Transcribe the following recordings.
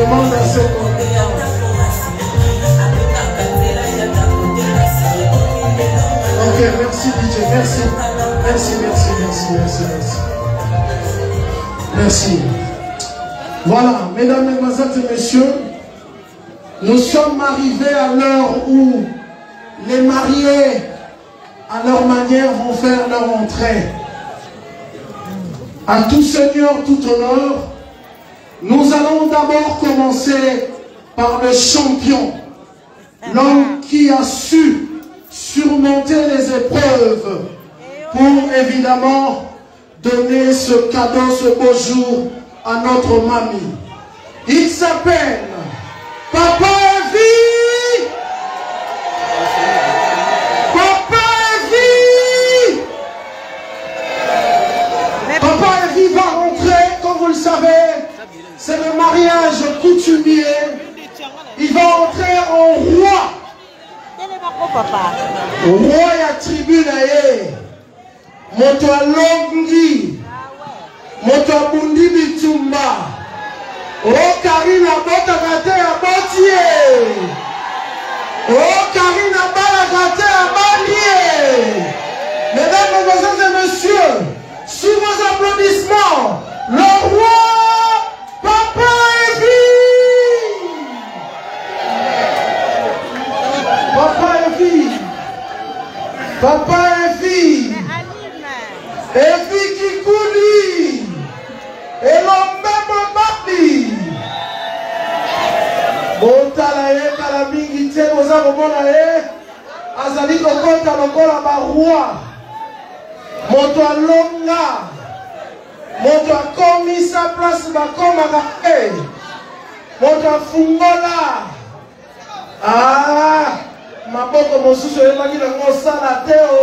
demande à ce qu'on... Ok, merci DJ, merci. Merci. Voilà, mesdames, mesdemoiselles et messieurs, nous sommes arrivés à l'heure où les mariés, à leur manière, vont faire leur entrée. À tout seigneur, tout honneur, nous allons d'abord commencer par le champion, l'homme qui a su surmonter les épreuves pour évidemment donner ce cadeau, ce beau jour à notre mamie. Il s'appelle Papa Evie. Papa Evie. Papa Evie va rentrer, comme vous le savez, c'est le mariage coutumier. Il va entrer en roi. Roi ya tribu na ye. Moto alongi. Moto abundi bitumba. O Karina Botakate Abotie. O Karina Balakate Abandie. Mesdames, mesdemoiselles et messieurs, sous vos applaudissements, le roi Papa Evie. Papa Evie. Papa Evie. Evie Kikouli. Et l'homme Mbapi. Botala ye kalamingi te boza komona ye azali kokota lokola ba roi. Moto alonga. Moto akomi sa place bakomaka e. Moto afungola. Ah, maboko mosusu eyebaki nango osala te o.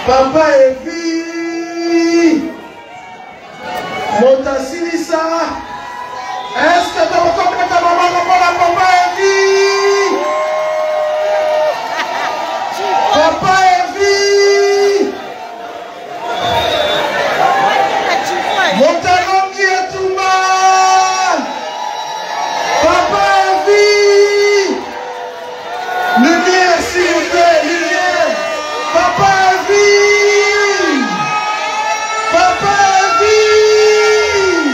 Papa Evie. Moto asilisa. Est-ce que tu as compris ta maman pour la Papa Evie? Papa Evie. Mon talon qui est tout mal. Papa Evie. Lumière s'il vous plaît, lumière. Papa Evie. Papa Evie.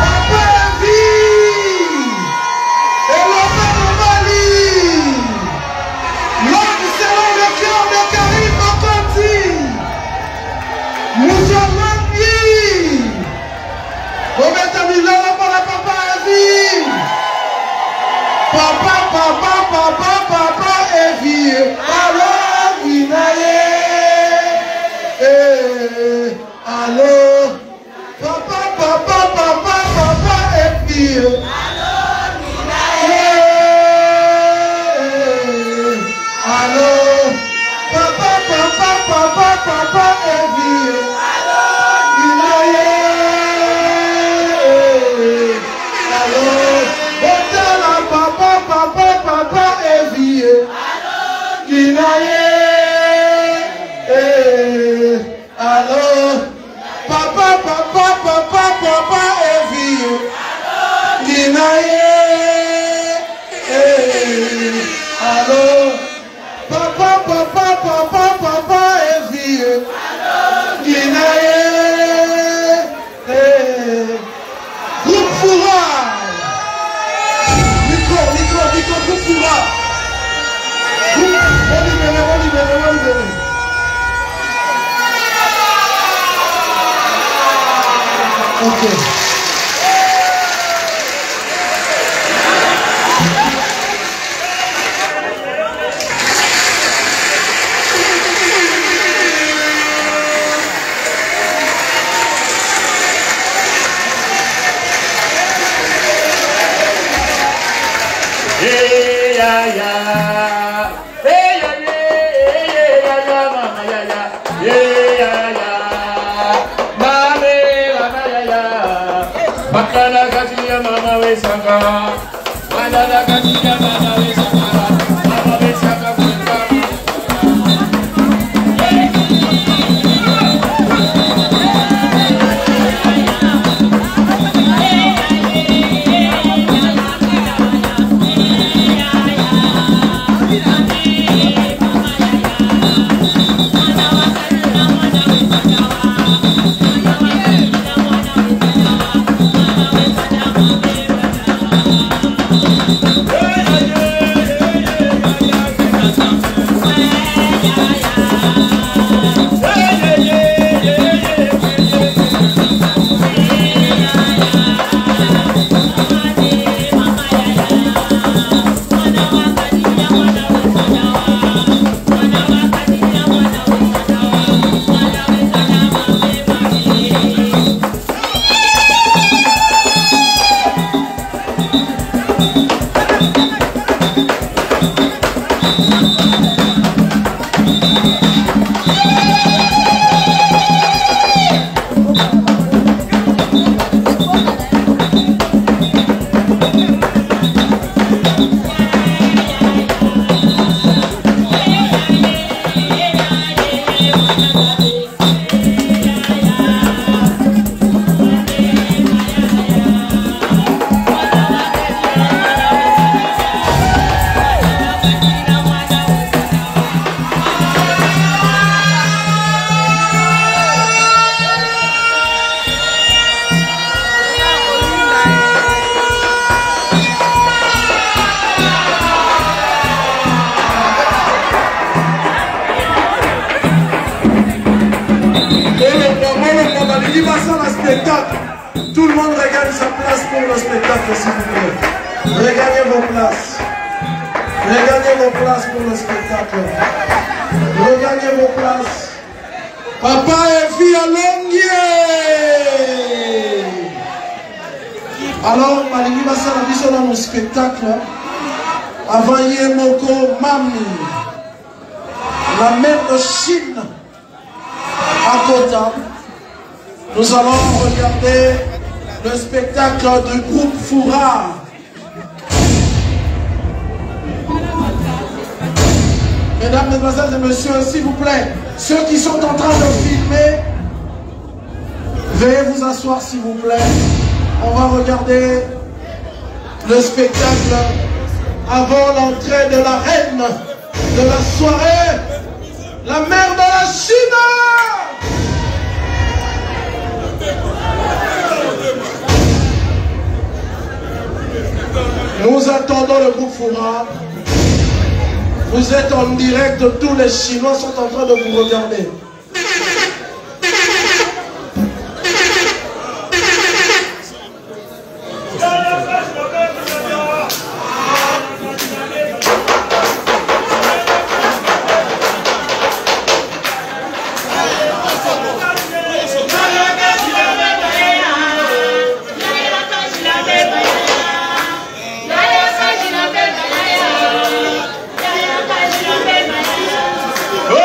Papa Evie. Et l'homme de Mali. L'homme selon le cœur de Karim Mokonzi. Moussamandi. Remettez-lui là pour la Papa Evie. Papa Evie. Alors, Vinaye. Allô. Papa Evie. Allô. Papa Evie. Papa Evie. Allô. Papa Evie. Allô. Papa Evie. Groupe Foura. Micro, groupe Foura. On libère. Ok. Malgré ça, le spectacle, tout le monde regagne sa place pour le spectacle, s'il vous plaît. Regagnez vos places. Regagnez vos places pour le spectacle. Regagnez vos places. Papa et fille à Longuier. Alors, malgré ça, la vision dans le spectacle, avant Yemoko Mami, la mère de Chine, à Kota, nous allons regarder le spectacle du groupe Foura. Mesdames, mesdemoiselles et messieurs, s'il vous plaît, ceux qui sont en train de filmer, veuillez vous asseoir s'il vous plaît. On va regarder le spectacle avant l'entrée de la reine de la soirée, la mère de la Chine. Nous attendons le groupe Foura. Vous êtes en direct, tous les Chinois sont en train de vous regarder. Go,